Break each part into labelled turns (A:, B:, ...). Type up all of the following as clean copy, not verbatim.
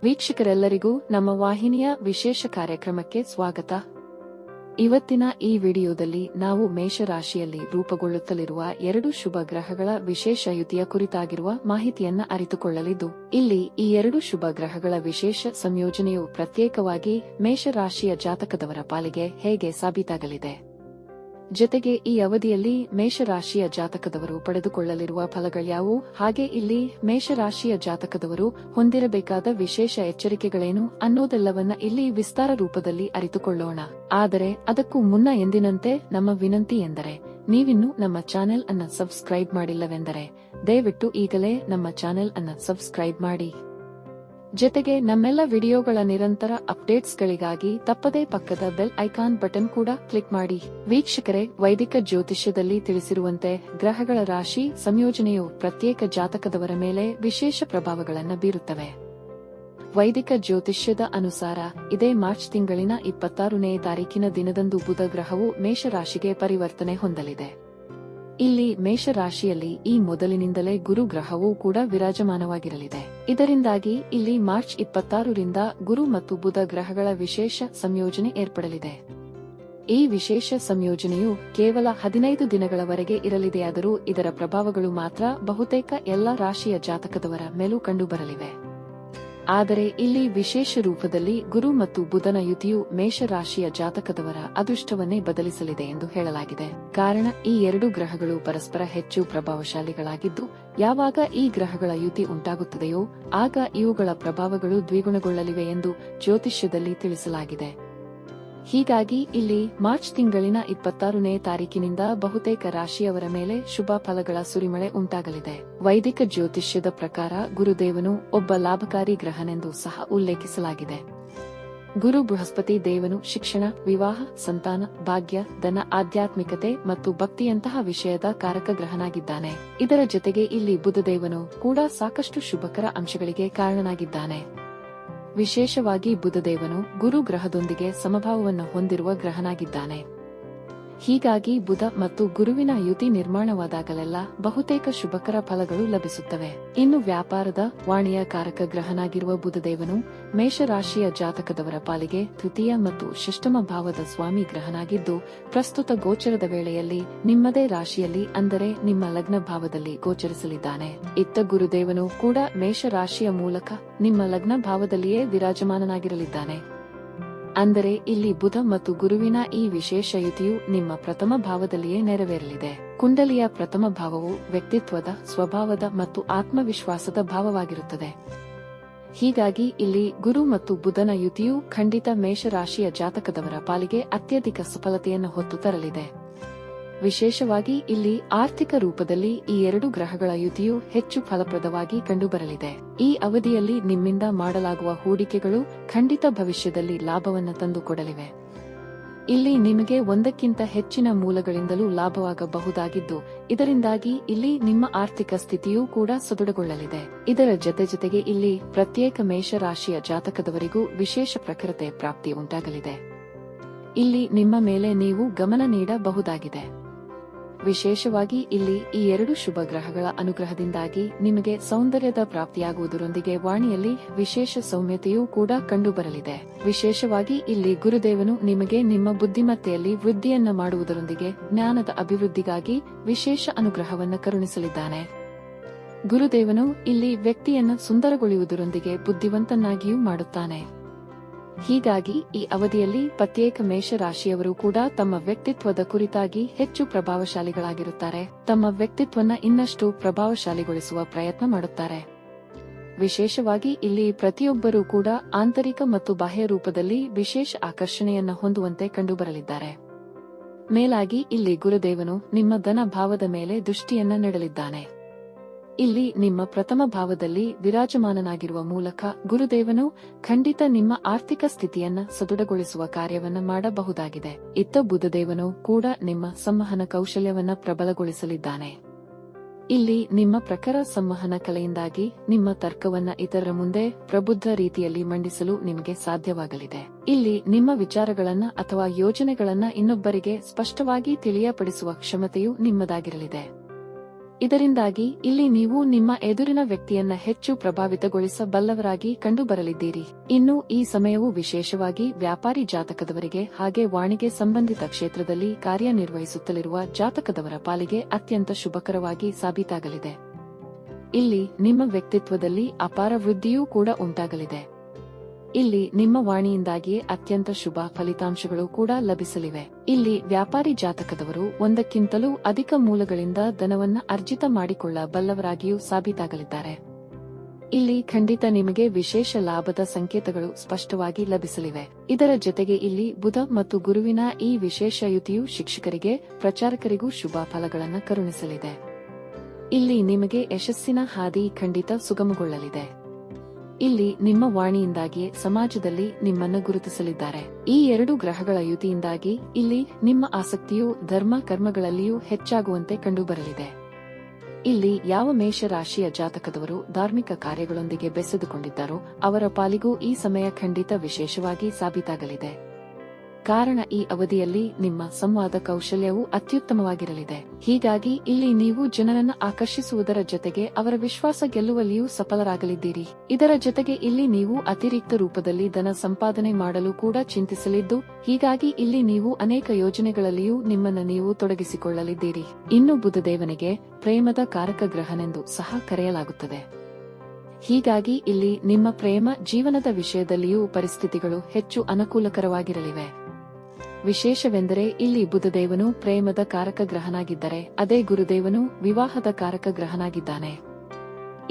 A: ವೀಕ್ಷಕರೆಲ್ಲರಿಗೂ ನಮ್ಮ ವಾಹಿನಿಯ ವಿಶೇಷ ಕಾರ್ಯಕ್ರಮಕ್ಕೆ ಸ್ವಾಗತ. ಇವತ್ತಿನ ಈ ವಿಡಿಯೋದಲ್ಲಿ ನಾವು ಮೇಷರಾಶಿಯಲ್ಲಿ ರೂಪುಗೊಳ್ಳುತ್ತಲಿರುವ 2 ಶುಭ ಗ್ರಹಗಳ ವಿಶೇಷ ಯುತಿಯ ಕುರಿತಾಗಿರುವ ಮಾಹಿತಿಯನ್ನ ಅರಿತುಕೊಳ್ಳಲಿದ್ದು, ಇಲ್ಲಿ ಈ 2 ಶುಭ ಗ್ರಹಗಳ ವಿಶೇಷ ಸಂಯೋಜನೆಯು ಪ್ರತ್ಯೇಕವಾಗಿ ಮೇಷರಾಶಿಯ ಜಾತಕದವರ ಪಾಲಿಗೆ ಹೇಗೆ ಸಾಬೀತಾಗಲಿದೆ, ಜೊತೆಗೆ ಈ ಅವಧಿಯಲ್ಲಿ ಮೇಷರಾಶಿಯ ಜಾತಕದವರು ಪಡೆದುಕೊಳ್ಳಲಿರುವ ಫಲಗಳ್ಯಾವು, ಹಾಗೆ ಇಲ್ಲಿ ಮೇಷರಾಶಿಯ ಜಾತಕದವರು ಹೊಂದಿರಬೇಕಾದ ವಿಶೇಷ ಎಚ್ಚರಿಕೆಗಳೇನು ಅನ್ನೋದೆಲ್ಲವನ್ನ ಇಲ್ಲಿ ವಿಸ್ತಾರ ರೂಪದಲ್ಲಿ ಅರಿತುಕೊಳ್ಳೋಣ. ಆದರೆ ಅದಕ್ಕೂ ಮುನ್ನ ಎಂದಿನಂತೆ ನಮ್ಮ ವಿನಂತಿ ಎಂದರೆ, ನೀವಿನ್ನೂ ನಮ್ಮ ಚಾನೆಲ್ ಅನ್ನ ಸಬ್ಸ್ಕ್ರೈಬ್ ಮಾಡಿಲ್ಲವೆಂದರೆ ದಯವಿಟ್ಟು ಈಗಲೇ ನಮ್ಮ ಚಾನೆಲ್ ಅನ್ನ ಸಬ್ಸ್ಕ್ರೈಬ್ ಮಾಡಿ. ಜೊತೆಗೆ ನಮ್ಮೆಲ್ಲ ವಿಡಿಯೋಗಳ ನಿರಂತರ ಅಪ್ಡೇಟ್ಸ್ಗಳಿಗಾಗಿ ತಪ್ಪದೇ ಪಕ್ಕದ ಬೆಲ್ ಐಕಾನ್ ಬಟನ್ ಕೂಡ ಕ್ಲಿಕ್ ಮಾಡಿ. ವೀಕ್ಷಕರೇ, ವೈದಿಕ ಜ್ಯೋತಿಷ್ಯದಲ್ಲಿ ತಿಳಿಸಿರುವಂತೆ ಗ್ರಹಗಳ ರಾಶಿ ಸಂಯೋಜನೆಯು ಪ್ರತ್ಯೇಕ ಜಾತಕದವರ ಮೇಲೆ ವಿಶೇಷ ಪ್ರಭಾವಗಳನ್ನು ಬೀರುತ್ತವೆ. ವೈದಿಕ ಜ್ಯೋತಿಷ್ಯದ ಅನುಸಾರ ಇದೇ ಮಾರ್ಚ್ ತಿಂಗಳಿನ 26ನೇ ತಾರೀಕಿನ ದಿನದಂದು ಬುಧ ಗ್ರಹವು ಮೇಷರಾಶಿಗೆ ಪರಿವರ್ತನೆ ಹೊಂದಲಿದೆ. ಇಲ್ಲಿ ಮೇಷರಾಶಿಯಲ್ಲಿ ಈ ಮೊದಲಿನಿಂದಲೇ ಗುರು ಗ್ರಹವೂ ಕೂಡ ವಿರಾಜಮಾನವಾಗಿರಲಿದೆ. ಇದರಿಂದಾಗಿ ಇಲ್ಲಿ ಮಾರ್ಚ್ 26ರಿಂದ ಗುರು ಮತ್ತು ಬುಧ ಗ್ರಹಗಳ ವಿಶೇಷ ಸಂಯೋಜನೆ ಏರ್ಪಡಲಿದೆ. ಈ ವಿಶೇಷ ಸಂಯೋಜನೆಯು ಕೇವಲ 15 ದಿನಗಳವರೆಗೆ ಇರಲಿದೆಯಾದರೂ ಇದರ ಪ್ರಭಾವಗಳು ಮಾತ್ರ ಬಹುತೇಕ ಎಲ್ಲ ರಾಶಿಯ ಜಾತಕದವರ ಮೇಲೂ ಕಂಡುಬರಲಿವೆ. ಆದರೆ ಇಲ್ಲಿ ವಿಶೇಷ ರೂಪದಲ್ಲಿ ಗುರು ಮತ್ತು ಬುಧನ ಯುತಿಯು ಮೇಷರಾಶಿಯ ಜಾತಕದವರ ಅದೃಷ್ಟವನ್ನೇ ಬದಲಿಸಲಿದೆ ಎಂದು ಹೇಳಲಾಗಿದೆ. ಕಾರಣ, ಈ 2 ಗ್ರಹಗಳು ಪರಸ್ಪರ ಹೆಚ್ಚು ಪ್ರಭಾವಶಾಲಿಗಳಾಗಿದ್ದು, ಯಾವಾಗ ಈ ಗ್ರಹಗಳ ಯುತಿ ಉಂಟಾಗುತ್ತದೆಯೋ ಆಗ ಇವುಗಳ ಪ್ರಭಾವಗಳು ದ್ವಿಗುಣಗೊಳ್ಳಲಿವೆ ಎಂದು ಜ್ಯೋತಿಷ್ಯದಲ್ಲಿ ತಿಳಿಸಲಾಗಿದೆ. ಹೀಗಾಗಿ ಇಲ್ಲಿ ಮಾರ್ಚ್ ತಿಂಗಳಿನ 26ನೇ ತಾರೀಕಿನಿಂದ ಬಹುತೇಕ ರಾಶಿಯವರ ಮೇಲೆ ಶುಭ ಫಲಗಳ ಸುರಿಮಳೆ ಉಂಟಾಗಲಿದೆ. ವೈದಿಕ ಜ್ಯೋತಿಷ್ಯದ ಪ್ರಕಾರ ಗುರುದೇವನು ಒಬ್ಬ ಲಾಭಕಾರಿ ಗ್ರಹನೆಂದು ಸಹ ಉಲ್ಲೇಖಿಸಲಾಗಿದೆ. ಗುರು ಬೃಹಸ್ಪತಿ ದೇವನು ಶಿಕ್ಷಣ, ವಿವಾಹ, ಸಂತಾನ, ಭಾಗ್ಯ, ಧನ, ಆಧ್ಯಾತ್ಮಿಕತೆ ಮತ್ತು ಭಕ್ತಿಯಂತಹ ವಿಷಯದ ಕಾರಕ ಗ್ರಹನಾಗಿದ್ದಾನೆ. ಇದರ ಜೊತೆಗೆ ಇಲ್ಲಿ ಬುಧದೇವನು ಕೂಡ ಸಾಕಷ್ಟು ಶುಭಕರ ಅಂಶಗಳಿಗೆ ಕಾರಣನಾಗಿದ್ದಾನೆ. ವಿಶೇಷವಾಗಿ ಬುಧದೇವನು ಗುರು ಗ್ರಹದೊಂದಿಗೆ ಸಮಭಾವವನ್ನು ಹೊಂದಿರುವ ಗ್ರಹನಾಗಿದ್ದಾನೆ. ಹೀಗಾಗಿ ಬುಧ ಮತ್ತು ಗುರುವಿನ ಯುತಿ ನಿರ್ಮಾಣವಾದಾಗಲೆಲ್ಲ ಬಹುತೇಕ ಶುಭಕರ ಫಲಗಳು ಲಭಿಸುತ್ತವೆ. ಇನ್ನು ವ್ಯಾಪಾರದ, ವಾಣಿಯ ಕಾರಕ ಗ್ರಹನಾಗಿರುವ ಬುಧದೇವನು ಮೇಷರಾಶಿಯ ಜಾತಕದವರ ಪಾಲಿಗೆ ತೃತೀಯ ಮತ್ತು ಷಷ್ಠಮ ಭಾವದ ಸ್ವಾಮಿ ಗ್ರಹನಾಗಿದ್ದು, ಪ್ರಸ್ತುತ ಗೋಚರದ ವೇಳೆಯಲ್ಲಿ ನಿಮ್ಮದೇ ರಾಶಿಯಲ್ಲಿ ಅಂದರೆ ನಿಮ್ಮ ಲಗ್ನ ಭಾವದಲ್ಲಿ ಗೋಚರಿಸಲಿದ್ದಾನೆ. ಇತ್ತ ಗುರುದೇವನು ಕೂಡ ಮೇಷರಾಶಿಯ ಮೂಲಕ ನಿಮ್ಮ ಲಗ್ನ ಭಾವದಲ್ಲಿಯೇ ವಿರಾಜಮಾನನಾಗಿರಲಿದ್ದಾನೆ. ಅಂದರೆ ಇಲ್ಲಿ ಬುಧ ಮತ್ತು ಗುರುವಿನ ಈ ವಿಶೇಷ ಯುತಿಯು ನಿಮ್ಮ ಪ್ರಥಮ ಭಾವದಲ್ಲಿಯೇ ನೆರವೇರಲಿದೆ. ಕುಂಡಲಿಯ ಪ್ರಥಮ ಭಾವವು ವ್ಯಕ್ತಿತ್ವದ, ಸ್ವಭಾವದ ಮತ್ತು ಆತ್ಮವಿಶ್ವಾಸದ ಭಾವವಾಗಿರುತ್ತದೆ. ಹೀಗಾಗಿ ಇಲ್ಲಿ ಗುರು ಮತ್ತು ಬುಧನ ಯುತಿಯು ಖಂಡಿತ ಮೇಷರಾಶಿಯ ಜಾತಕದವರ ಪಾಲಿಗೆ ಅತ್ಯಧಿಕ ಸಫಲತೆಯನ್ನು ಹೊತ್ತು ತರಲಿದೆ. ವಿಶೇಷವಾಗಿ ಇಲ್ಲಿ ಆರ್ಥಿಕ ರೂಪದಲ್ಲಿ ಈ 2 ಗ್ರಹಗಳ ಯುತಿಯು ಹೆಚ್ಚು ಫಲಪ್ರದವಾಗಿ ಕಂಡುಬರಲಿದೆ. ಈ ಅವಧಿಯಲ್ಲಿ ನಿಮ್ಮಿಂದ ಮಾಡಲಾಗುವ ಹೂಡಿಕೆಗಳು ಖಂಡಿತ ಭವಿಷ್ಯದಲ್ಲಿ ಲಾಭವನ್ನು ತಂದುಕೊಡಲಿವೆ. ಇಲ್ಲಿ ನಿಮಗೆ ಒಂದಕ್ಕಿಂತ ಹೆಚ್ಚಿನ ಮೂಲಗಳಿಂದಲೂ ಲಾಭವಾಗಬಹುದಾಗಿದ್ದು, ಇದರಿಂದಾಗಿ ಇಲ್ಲಿ ನಿಮ್ಮ ಆರ್ಥಿಕ ಸ್ಥಿತಿಯೂ ಕೂಡ ಸದೃಢಗೊಳ್ಳಲಿದೆ. ಇದರ ಜೊತೆಗೆ ಇಲ್ಲಿ ಪ್ರತ್ಯೇಕ ಮೇಷರಾಶಿಯ ಜಾತಕದವರಿಗೂ ವಿಶೇಷ ಪ್ರಖರತೆ ಪ್ರಾಪ್ತಿ ಉಂಟಾಗಲಿದೆ. ಇಲ್ಲಿ ನಿಮ್ಮ ಮೇಲೆ ನೀವು ಗಮನ ನೀಡಬಹುದಾಗಿದೆ. ವಿಶೇಷವಾಗಿ ಇಲ್ಲಿ ಈ 2 ಶುಭ ಗ್ರಹಗಳ ಅನುಗ್ರಹದಿಂದಾಗಿ ನಿಮಗೆ ಸೌಂದರ್ಯದ ಪ್ರಾಪ್ತಿಯಾಗುವುದರೊಂದಿಗೆ ವಾಣಿಯಲ್ಲಿ ವಿಶೇಷ ಸೌಮ್ಯತೆಯೂ ಕೂಡ ಕಂಡುಬರಲಿದೆ. ವಿಶೇಷವಾಗಿ ಇಲ್ಲಿ ಗುರುದೇವನು ನಿಮಗೆ ನಿಮ್ಮ ಬುದ್ಧಿಮತ್ತೆಯಲ್ಲಿ ವೃದ್ಧಿಯನ್ನ ಮಾಡುವುದರೊಂದಿಗೆ ಜ್ಞಾನದ ಅಭಿವೃದ್ಧಿಗಾಗಿ ವಿಶೇಷ ಅನುಗ್ರಹವನ್ನು ಕರುಣಿಸಲಿದ್ದಾನೆ. ಗುರುದೇವನು ಇಲ್ಲಿ ವ್ಯಕ್ತಿಯನ್ನ ಸುಂದರಗೊಳಿಸುವುದರೊಂದಿಗೆ ಬುದ್ಧಿವಂತನಾಗಿಯೂ ಮಾಡುತ್ತಾನೆ. ಹೀಗಾಗಿ ಈ ಅವಧಿಯಲ್ಲಿ ಪ್ರತ್ಯೇಕ ಮೇಷರಾಶಿಯವರು ಕೂಡ ತಮ್ಮ ವ್ಯಕ್ತಿತ್ವದ ಕುರಿತಾಗಿ ಹೆಚ್ಚು ಪ್ರಭಾವಶಾಲಿಗಳಾಗಿರುತ್ತಾರೆ. ತಮ್ಮ ವ್ಯಕ್ತಿತ್ವನ ಇನ್ನಷ್ಟು ಪ್ರಭಾವಶಾಲಿಗೊಳಿಸುವ ಪ್ರಯತ್ನ ಮಾಡುತ್ತಾರೆ. ವಿಶೇಷವಾಗಿ ಇಲ್ಲಿ ಪ್ರತಿಯೊಬ್ಬರೂ ಕೂಡ ಆಂತರಿಕ ಮತ್ತು ಬಾಹ್ಯ ರೂಪದಲ್ಲಿ ವಿಶೇಷ ಆಕರ್ಷಣೆಯನ್ನ ಹೊಂದುವಂತೆ ಕಂಡುಬರಲಿದ್ದಾರೆ. ಮೇಲಾಗಿ ಇಲ್ಲಿ ಗುರುದೇವನು ನಿಮ್ಮ ಧನ ಭಾವದ ಮೇಲೆ ದೃಷ್ಟಿಯನ್ನ ನೀಡಲಿದ್ದಾನೆ. ಇಲ್ಲಿ ನಿಮ್ಮ ಪ್ರಥಮ ಭಾವದಲ್ಲಿ ವಿರಾಜಮಾನನಾಗಿರುವ ಮೂಲಕ ಗುರುದೇವನು ಖಂಡಿತ ನಿಮ್ಮ ಆರ್ಥಿಕ ಸ್ಥಿತಿಯನ್ನ ಸದೃಢಗೊಳಿಸುವ ಕಾರ್ಯವನ್ನ ಮಾಡಬಹುದಾಗಿದೆ. ಇತ್ತ ಬುಧದೇವನು ಕೂಡ ನಿಮ್ಮ ಸಂವಹನ ಕೌಶಲ್ಯವನ್ನ ಪ್ರಬಲಗೊಳಿಸಲಿದ್ದಾನೆ. ಇಲ್ಲಿ ನಿಮ್ಮ ಪ್ರಖರ ಸಂವಹನ ಕಲೆಯಿಂದಾಗಿ ನಿಮ್ಮ ತರ್ಕವನ್ನ ಇತರರ ಮುಂದೆ ಪ್ರಬುದ್ಧ ರೀತಿಯಲ್ಲಿ ಮಂಡಿಸಲು ನಿಮಗೆ ಸಾಧ್ಯವಾಗಲಿದೆ. ಇಲ್ಲಿ ನಿಮ್ಮ ವಿಚಾರಗಳನ್ನ ಅಥವಾ ಯೋಜನೆಗಳನ್ನ ಇನ್ನೊಬ್ಬರಿಗೆ ಸ್ಪಷ್ಟವಾಗಿ ತಿಳಿಯಪಡಿಸುವ ಕ್ಷಮತೆಯು ನಿಮ್ಮದಾಗಿರಲಿದೆ. ಇದರಿಂದಾಗಿ ಇಲ್ಲಿ ನೀವು ನಿಮ್ಮ ಎದುರಿನ ವ್ಯಕ್ತಿಯನ್ನ ಹೆಚ್ಚು ಪ್ರಭಾವಿತಗೊಳಿಸಬಲ್ಲವರಾಗಿ ಕಂಡುಬರಲಿದ್ದೀರಿ. ಇನ್ನು ಈ ಸಮಯವು ವಿಶೇಷವಾಗಿ ವ್ಯಾಪಾರಿ ಜಾತಕದವರಿಗೆ ಹಾಗೆ ವಾಣಿಜ್ಯ ಸಂಬಂಧಿತ ಕ್ಷೇತ್ರದಲ್ಲಿ ಕಾರ್ಯನಿರ್ವಹಿಸುತ್ತಲಿರುವ ಜಾತಕದವರ ಪಾಲಿಗೆ ಅತ್ಯಂತ ಶುಭಕರವಾಗಿ ಸಾಬೀತಾಗಲಿದೆ. ಇಲ್ಲಿ ನಿಮ್ಮ ವ್ಯಕ್ತಿತ್ವದಲ್ಲಿ ಅಪಾರ ವೃದ್ಧಿಯೂ ಕೂಡ ಉಂಟಾಗಲಿದೆ. ಇಲ್ಲಿ ನಿಮ್ಮ ವಾಣಿಯಿಂದಾಗಿಯೇ ಅತ್ಯಂತ ಶುಭ ಫಲಿತಾಂಶಗಳು ಕೂಡ ಲಭಿಸಲಿವೆ. ಇಲ್ಲಿ ವ್ಯಾಪಾರಿ ಜಾತಕದವರು ಒಂದಕ್ಕಿಂತಲೂ ಅಧಿಕ ಮೂಲಗಳಿಂದ ಧನವನ್ನ ಅರ್ಜಿತ ಮಾಡಿಕೊಳ್ಳಬಲ್ಲವರಾಗಿಯೂ ಸಾಬೀತಾಗಲಿದ್ದಾರೆ. ಇಲ್ಲಿ ಖಂಡಿತ ನಿಮಗೆ ವಿಶೇಷ ಲಾಭದ ಸಂಕೇತಗಳು ಸ್ಪಷ್ಟವಾಗಿ ಲಭಿಸಲಿವೆ. ಇದರ ಜೊತೆಗೆ ಇಲ್ಲಿ ಬುಧ ಮತ್ತು ಗುರುವಿನ ಈ ವಿಶೇಷ ಯುತಿಯು ಶಿಕ್ಷಕರಿಗೆ, ಪ್ರಚಾರಕರಿಗೂ ಶುಭ ಫಲಗಳನ್ನು ಕರುಣಿಸಲಿದೆ. ಇಲ್ಲಿ ನಿಮಗೆ ಯಶಸ್ಸಿನ ಹಾದಿ ಖಂಡಿತ ಸುಗಮಗೊಳ್ಳಲಿದೆ. ಇಲ್ಲಿ ನಿಮ್ಮ ವಾಣಿಯಿಂದಾಗಿಯೇ ಸಮಾಜದಲ್ಲಿ ನಿಮ್ಮನ್ನು ಗುರುತಿಸಲಿದ್ದಾರೆ. ಈ ಎರಡು ಗ್ರಹಗಳ ಯುತಿಯಿಂದಾಗಿ ಇಲ್ಲಿ ನಿಮ್ಮ ಆಸಕ್ತಿಯು ಧರ್ಮ ಕರ್ಮಗಳಲ್ಲಿಯೂ ಹೆಚ್ಚಾಗುವಂತೆ ಕಂಡುಬರಲಿದೆ. ಇಲ್ಲಿ ಯಾವ ಮೇಷ ರಾಶಿಯ ಜಾತಕದವರು ಧಾರ್ಮಿಕ ಕಾರ್ಯಗಳೊಂದಿಗೆ ಬೆಸೆದುಕೊಂಡಿದ್ದಾರೋ ಅವರ ಪಾಲಿಗೂ ಈ ಸಮಯ ಖಂಡಿತ ವಿಶೇಷವಾಗಿ ಸಾಬೀತಾಗಲಿದೆ. ಕಾರಣ ಈ ಅವಧಿಯಲ್ಲಿ ನಿಮ್ಮ ಸಂವಾದ ಕೌಶಲ್ಯವು ಅತ್ಯುತ್ತಮವಾಗಿರಲಿದೆ. ಹೀಗಾಗಿ ಇಲ್ಲಿ ನೀವು ಜನರನ್ನ ಆಕರ್ಷಿಸುವುದರ ಜೊತೆಗೆ ಅವರ ವಿಶ್ವಾಸ ಗೆಲ್ಲುವಲ್ಲಿಯೂ ಸಫಲರಾಗಲಿದ್ದೀರಿ. ಇದರ ಜೊತೆಗೆ ಇಲ್ಲಿ ನೀವು ಅತಿರಿಕ್ತ ರೂಪದಲ್ಲಿ ಧನ ಸಂಪಾದನೆ ಮಾಡಲು ಕೂಡ ಚಿಂತಿಸಲಿದ್ದು, ಹೀಗಾಗಿ ಇಲ್ಲಿ ನೀವು ಅನೇಕ ಯೋಜನೆಗಳಲ್ಲಿಯೂ ನಿಮ್ಮನ್ನು ನೀವು ತೊಡಗಿಸಿಕೊಳ್ಳಲಿದ್ದೀರಿ. ಇನ್ನು ಬುಧದೇವನಿಗೆ ಪ್ರೇಮದ ಕಾರಕ ಗ್ರಹನೆಂದು ಸಹ ಕರೆಯಲಾಗುತ್ತದೆ. ಹೀಗಾಗಿ ಇಲ್ಲಿ ನಿಮ್ಮ ಪ್ರೇಮ ಜೀವನದ ವಿಷಯದಲ್ಲಿಯೂ ಪರಿಸ್ಥಿತಿಗಳು ಹೆಚ್ಚು ಅನುಕೂಲಕರವಾಗಿರಲಿವೆ. ವಿಶೇಷವೆಂದರೆ ಇಲ್ಲಿ ಬುಧದೇವನು ಪ್ರೇಮದ ಕಾರಕ ಗ್ರಹನಾಗಿದ್ದರೆ ಅದೇ ಗುರುದೇವನು ವಿವಾಹದ ಕಾರಕ ಗ್ರಹನಾಗಿದ್ದಾನೆ.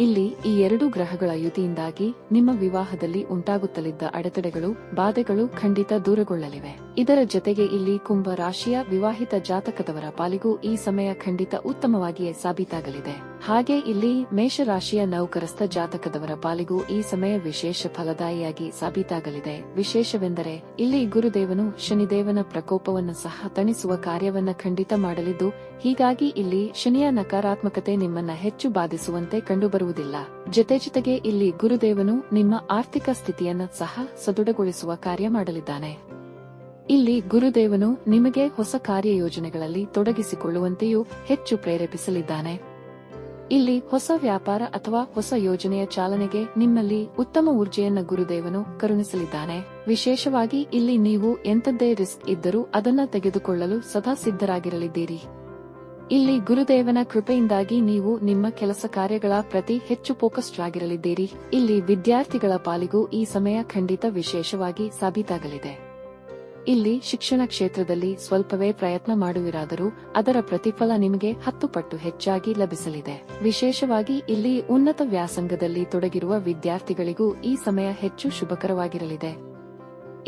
A: ಇಲ್ಲಿ ಈ ಎರಡು ಗ್ರಹಗಳ ಯುತಿಯಿಂದಾಗಿ ನಿಮ್ಮ ವಿವಾಹದಲ್ಲಿ ಉಂಟಾಗುತ್ತಲಿದ್ದ ಅಡೆತಡೆಗಳು, ಬಾಧೆಗಳು ಖಂಡಿತ ದೂರಗೊಳ್ಳಲಿವೆ. ಇದರ ಜೊತೆಗೆ ಇಲ್ಲಿ ಕುಂಭ ರಾಶಿಯ ವಿವಾಹಿತ ಜಾತಕದವರ ಪಾಲಿಗೂ ಈ ಸಮಯ ಖಂಡಿತ ಉತ್ತಮವಾಗಿಯೇ ಸಾಬೀತಾಗಲಿದೆ. ಹಾಗೆ ಇಲ್ಲಿ ಮೇಷರಾಶಿಯ ನೌಕರಸ್ಥ ಜಾತಕದವರ ಪಾಲಿಗೂ ಈ ಸಮಯ ವಿಶೇಷ ಫಲದಾಯಿಯಾಗಿ ಸಾಬೀತಾಗಲಿದೆ. ವಿಶೇಷವೆಂದರೆ ಇಲ್ಲಿ ಗುರುದೇವನು ಶನಿದೇವನ ಪ್ರಕೋಪವನ್ನು ಸಹ ತಣಿಸುವ ಕಾರ್ಯವನ್ನ ಖಂಡಿತ ಮಾಡಲಿದ್ದು, ಹೀಗಾಗಿ ಇಲ್ಲಿ ಶನಿಯ ನಕಾರಾತ್ಮಕತೆ ನಿಮ್ಮನ್ನ ಹೆಚ್ಚು ಬಾಧಿಸುವಂತೆ ಕಂಡುಬರುವುದಿಲ್ಲ. ಜೊತೆಗೆ ಇಲ್ಲಿ ಗುರುದೇವನು ನಿಮ್ಮ ಆರ್ಥಿಕ ಸ್ಥಿತಿಯನ್ನ ಸಹ ಸದೃಢಗೊಳಿಸುವ ಕಾರ್ಯ ಮಾಡಲಿದ್ದಾನೆ. ಇಲ್ಲಿ ಗುರುದೇವನು ನಿಮಗೆ ಹೊಸ ಕಾರ್ಯಯೋಜನೆಗಳಲ್ಲಿ ತೊಡಗಿಸಿಕೊಳ್ಳುವಂತೆಯೂ ಹೆಚ್ಚು ಪ್ರೇರೇಪಿಸಲಿದ್ದಾನೆ. ಇಲ್ಲಿ ಹೊಸ ವ್ಯಾಪಾರ ಅಥವಾ ಹೊಸ ಯೋಜನೆಯ ಚಾಲನೆಗೆ ನಿಮ್ಮಲ್ಲಿ ಉತ್ತಮ ಊರ್ಜೆಯನ್ನ ಗುರುದೇವನು ಕರುಣಿಸಲಿದ್ದಾನೆ. ವಿಶೇಷವಾಗಿ ಇಲ್ಲಿ ನೀವು ಎಂಥದ್ದೇ ರಿಸ್ಕ್ ಇದ್ದರೂ ಅದನ್ನ ತೆಗೆದುಕೊಳ್ಳಲು ಸದಾ ಸಿದ್ಧರಾಗಿರಲಿದ್ದೀರಿ. ಇಲ್ಲಿ ಗುರುದೇವನ ಕೃಪೆಯಿಂದಾಗಿ ನೀವು ನಿಮ್ಮ ಕೆಲಸ ಕಾರ್ಯಗಳ ಪ್ರತಿ ಹೆಚ್ಚು ಫೋಕಸ್ಡ್ ಆಗಿರಲಿದ್ದೀರಿ. ಇಲ್ಲಿ ವಿದ್ಯಾರ್ಥಿಗಳ ಪಾಲಿಗೂ ಈ ಸಮಯ ಖಂಡಿತ ವಿಶೇಷವಾಗಿ ಸಾಬೀತಾಗಲಿದೆ. ಇಲ್ಲಿ ಶಿಕ್ಷಣ ಕ್ಷೇತ್ರದಲ್ಲಿ ಸ್ವಲ್ಪವೇ ಪ್ರಯತ್ನ ಮಾಡುವಿರಾದರೂ ಅದರ ಪ್ರತಿಫಲ ನಿಮಗೆ 10 ಪಟ್ಟು ಹೆಚ್ಚಾಗಿ ಲಭಿಸಲಿದೆ. ವಿಶೇಷವಾಗಿ ಇಲ್ಲಿ ಉನ್ನತ ವ್ಯಾಸಂಗದಲ್ಲಿ ತೊಡಗಿರುವ ವಿದ್ಯಾರ್ಥಿಗಳಿಗೂ ಈ ಸಮಯ ಹೆಚ್ಚು ಶುಭಕರವಾಗಿರಲಿದೆ.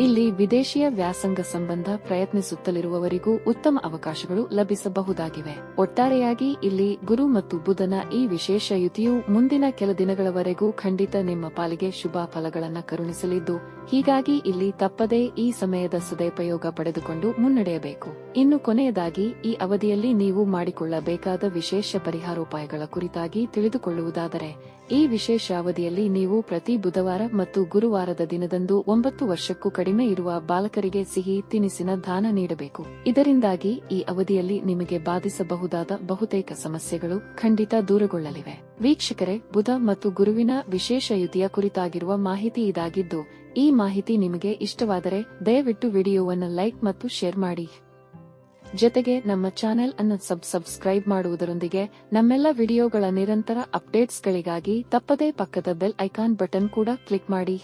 A: ಇಲ್ಲಿ ವಿದೇಶಿಯ ವ್ಯಾಸಂಗ ಸಂಬಂಧ ಪ್ರಯತ್ನಿಸುತ್ತಲಿರುವವರಿಗೂ ಉತ್ತಮ ಅವಕಾಶಗಳು ಲಭಿಸಬಹುದಾಗಿವೆ. ಒಟ್ಟಾರೆಯಾಗಿ ಇಲ್ಲಿ ಗುರು ಮತ್ತು ಬುಧನ ಈ ವಿಶೇಷ ಯುತಿಯು ಮುಂದಿನ ಕೆಲ ದಿನಗಳವರೆಗೂ ಖಂಡಿತ ನಿಮ್ಮ ಪಾಲಿಗೆ ಶುಭ ಫಲಗಳನ್ನು ಕರುಣಿಸಲಿದ್ದು, ಹೀಗಾಗಿ ಇಲ್ಲಿ ತಪ್ಪದೇ ಈ ಸಮಯದ ಸದುಪಯೋಗ ಪಡೆದುಕೊಂಡು ಮುನ್ನಡೆಯಬೇಕು. ಇನ್ನು ಕೊನೆಯದಾಗಿ ಈ ಅವಧಿಯಲ್ಲಿ ನೀವು ಮಾಡಿಕೊಳ್ಳಬೇಕಾದ ವಿಶೇಷ ಪರಿಹಾರೋಪಾಯಗಳ ಕುರಿತಾಗಿ ತಿಳಿದುಕೊಳ್ಳುವುದಾದರೆ, ಈ ವಿಶೇಷ ಅವಧಿಯಲ್ಲಿ ನೀವು ಪ್ರತಿ ಬುಧವಾರ ಮತ್ತು ಗುರುವಾರದ ದಿನದಂದು 9 ವರ್ಷಕ್ಕೂ ಕಡಿಮೆ ಇರುವ ಬಾಲಕರಿಗೆ ಸಿಹಿ ತಿನಿಸಿನ ದಾನ ನೀಡಬೇಕು. ಇದರಿಂದಾಗಿ ಈ ಅವಧಿಯಲ್ಲಿ ನಿಮಗೆ ಬಾಧಿಸಬಹುದಾದ ಬಹುತೇಕ ಸಮಸ್ಯೆಗಳು ಖಂಡಿತ ದೂರಗೊಳ್ಳಲಿವೆ. ವೀಕ್ಷಕರೇ, ಬುಧ ಮತ್ತು ಗುರುವಿನ ವಿಶೇಷ ಯುತಿಯ ಕುರಿತಾಗಿರುವ ಮಾಹಿತಿ ಇದಾಗಿದ್ದು, ಈ ಮಾಹಿತಿ ನಿಮಗೆ ಇಷ್ಟವಾದರೆ ದಯವಿಟ್ಟು ವಿಡಿಯೋವನ್ನು ಲೈಕ್ ಮತ್ತು ಶೇರ್ ಮಾಡಿ. ಜೊತೆಗೆ ನಮ್ಮ ಚಾನೆಲ್ ಅನ್ನು ಸಬ್ಸ್ಕ್ರೈಬ್ ಮಾಡುವುದರೊಂದಿಗೆ ನಮ್ಮೆಲ್ಲ ವಿಡಿಯೋಗಳ ನಿರಂತರ ಅಪ್ಡೇಟ್ಸ್ಗಳಿಗಾಗಿ ತಪ್ಪದೇ ಪಕ್ಕದ ಬೆಲ್ ಐಕಾನ್ ಬಟನ್ ಕೂಡ ಕ್ಲಿಕ್ ಮಾಡಿ.